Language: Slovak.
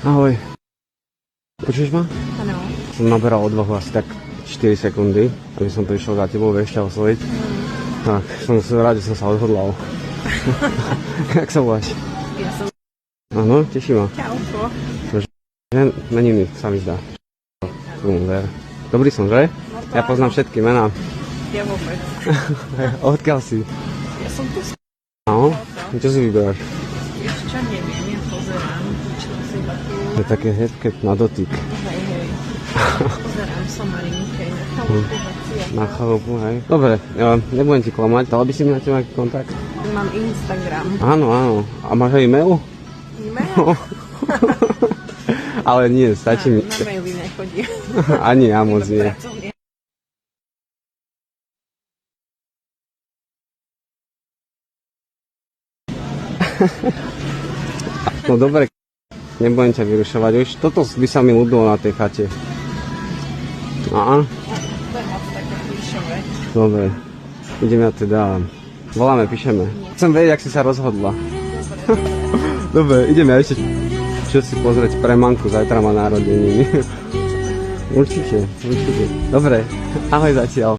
Ahoj. Počuješ ma? Áno. Som naberal odvahu asi tak 4 sekundy, aby som prišiel za tebou vieš ťa osloviť. Tak, som rád, že som sa odhodlal. Jak sa voláš? Ja som... Áno, teší ma. Čauko. Že meniny sa mi zdá. Ver. Dobrý som, že? Ja poznám všetky mená. Ja vôbec. Odkiaľ si? Ja som tu... Áno? Čo si vyberáš? Vieš čo, neviem, ja pozerám. Čo si tu... To je také hedké na dotyk. Hej. Pozerám somarinke na chalupu veci. Na chalupu, hej. Dobre, ja nebudem ti klamať, dal by si mi na teba nejaký kontakt? Mám Instagram. Áno. A máš aj e-mail? E-mail? Ale nie, stačí mi... Na maily nechodí. Ani ja moc nie. No dobre, nebudem ťa vyrušovať už. Toto by sa mi ľúbilo na tej chate. Á. To je moc také klišové. Dobre, ideme teda. Voláme, píšeme. Chcem vedieť, ak si sa rozhodla. Dobre, ideme ešte čo si pozrieť pre mamku, zajtra má narodeniny. Určite. Dobre, ahoj zatiaľ.